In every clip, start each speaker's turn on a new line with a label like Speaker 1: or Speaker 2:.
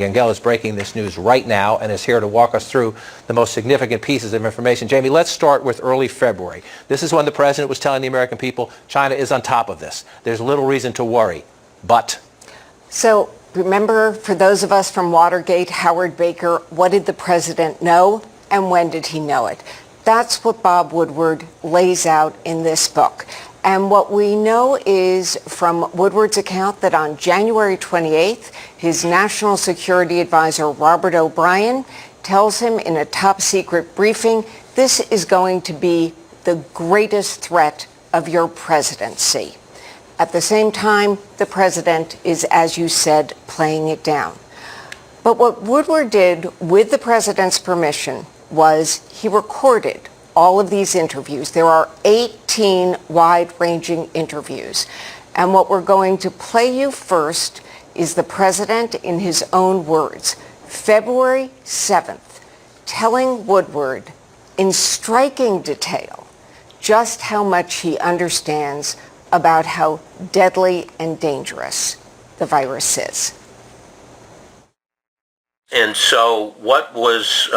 Speaker 1: Gangel is breaking this news right now and is here to walk us through the most significant pieces of information. Jamie, let's start with early February. This is when the president was telling the American people China is on top of this. There's little reason to worry. But
Speaker 2: so remember, for those of us from Watergate, Howard Baker, what did the president know and when did he know it? That's what Bob Woodward lays out in this book. And what we know is from Woodward's account that on January 28th, his national security advisor, Robert O'Brien, tells him in a top secret briefing, this is going to be the greatest threat of your presidency. At the same time, the president is, as you said, playing it down. But what Woodward did with the president's permission was he recorded all of these interviews. There are 18 wide-ranging interviews. And what we're going to play you first is the president in his own words, February 7th, telling Woodward in striking detail just how much he understands about how deadly and dangerous the virus is.
Speaker 3: And so what was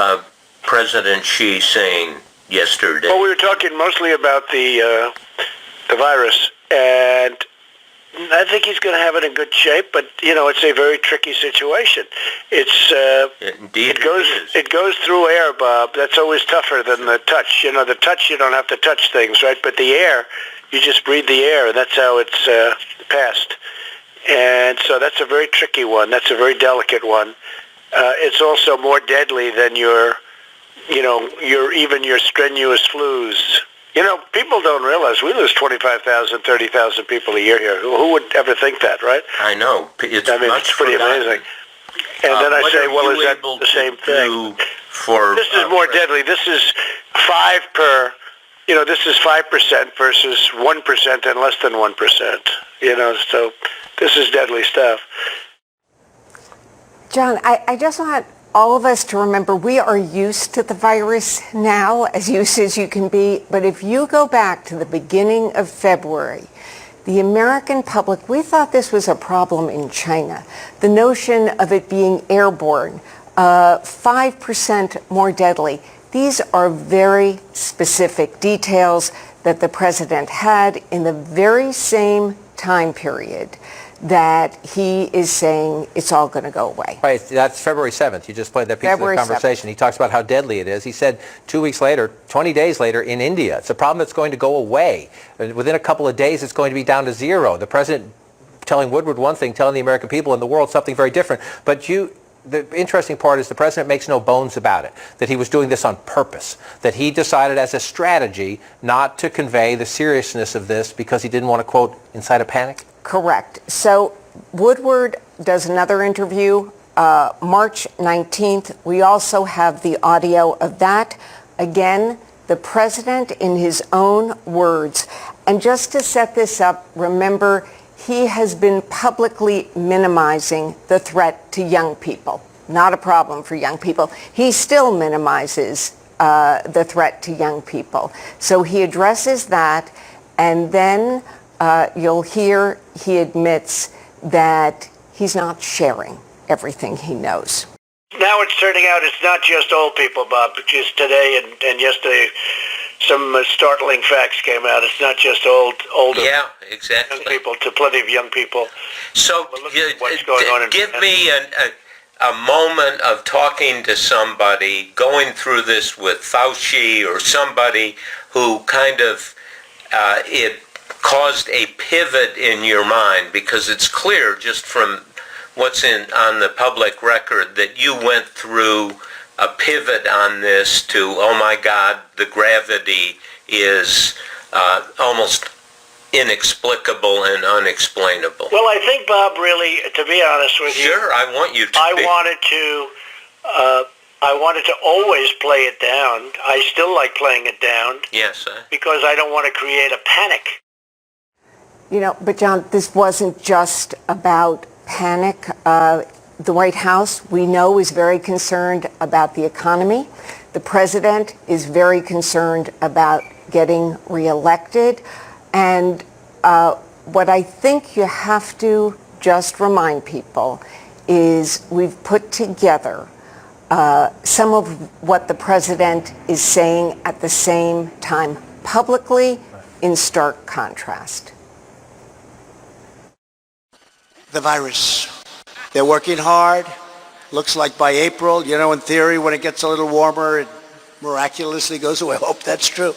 Speaker 3: President Xi saying yesterday?
Speaker 4: Well, we were talking mostly about the virus, and I think he's going to have it in good shape. But it's a very tricky situation.
Speaker 3: Indeed,
Speaker 4: it goes through air, Bob. That's always tougher than the touch. The touch, you don't have to touch things, right? But the air, you just breathe the air, and that's how it's passed. And so that's a very tricky one. That's a very delicate one. It's also more deadly than your strenuous flus. People don't realize we lose 25,000, 30,000 people a year here. Who would ever think that, right?
Speaker 3: I know. It's
Speaker 4: pretty amazing. And then I say, well, is that the same thing? This is more deadly. This is 5 per, this is 5% versus 1% and less than 1%. So this is deadly stuff.
Speaker 2: John, I just want all of us to remember we are used to the virus now, as used as you can be. But if you go back to the beginning of February, the American public, we thought this was a problem in China. The notion of it being airborne, 5% more deadly. These are very specific details that the president had in the very same time period that he is saying it's all going to go away.
Speaker 1: Right, that's February 7th. You just played that piece of the conversation. 7th. He talks about how deadly it is. He said 2 weeks later, 20 days later in India, it's a problem that's going to go away. Within a couple of days, it's going to be down to zero. The president telling Woodward one thing, telling the American people and the world something very different. But the interesting part is the president makes no bones about it, that he was doing this on purpose, that he decided as a strategy not to convey the seriousness of this because he didn't want to, quote, incite a panic?
Speaker 2: Correct. So Woodward does another interview March 19th. We also have the audio of that. Again, the president in his own words. And just to set this up, remember, he has been publicly minimizing the threat to young people. Not a problem for young people. He still minimizes the threat to young people. So he addresses that, and then you'll hear he admits that he's not sharing everything he knows.
Speaker 4: Now it's turning out it's not just old people, Bob, because today and yesterday some startling facts came out. It's not just older
Speaker 3: exactly.
Speaker 4: young people, to plenty of young people.
Speaker 3: So
Speaker 4: what's going on
Speaker 3: give me a moment of talking to somebody, going through this with Fauci or somebody who kind of it caused a pivot in your mind, because it's clear just from what's on the public record that you went through a pivot on this to, oh my God, the gravity is almost inexplicable and unexplainable.
Speaker 4: Well, I think, Bob, really, to be honest with you,
Speaker 3: sure, I want you to.
Speaker 4: I wanted to always play it down. I still like playing it down.
Speaker 3: Yes,
Speaker 4: because I don't want to create a panic.
Speaker 2: But John, this wasn't just about panic. The White House, we know, is very concerned about the economy. The president is very concerned about getting reelected. And what I think you have to just remind people is we've put together some of what the president is saying at the same time publicly in stark contrast.
Speaker 5: The virus. They're working hard. Looks like by April, in theory, when it gets a little warmer, it miraculously goes away. I hope that's true.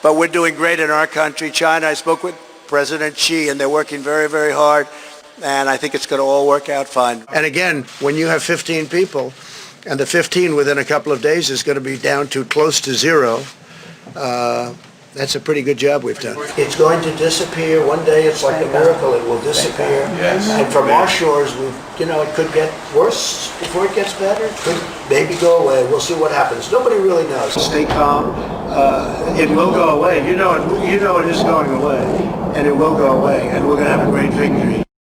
Speaker 5: But we're doing great in our country. China, I spoke with President Xi, and they're working very, very hard. And I think it's going to all work out fine. And again, when you have 15 people, and the 15 within a couple of days is going to be down to close to zero, that's a pretty good job we've done. It's going to disappear. One day it's like a miracle. It will disappear. Yes. And from our shores, it could get worse before it gets better. It could maybe go away. We'll see what happens. Nobody really knows. Stay calm. It will go away. You know it is going away. And it will go away. And we're going to have a great victory.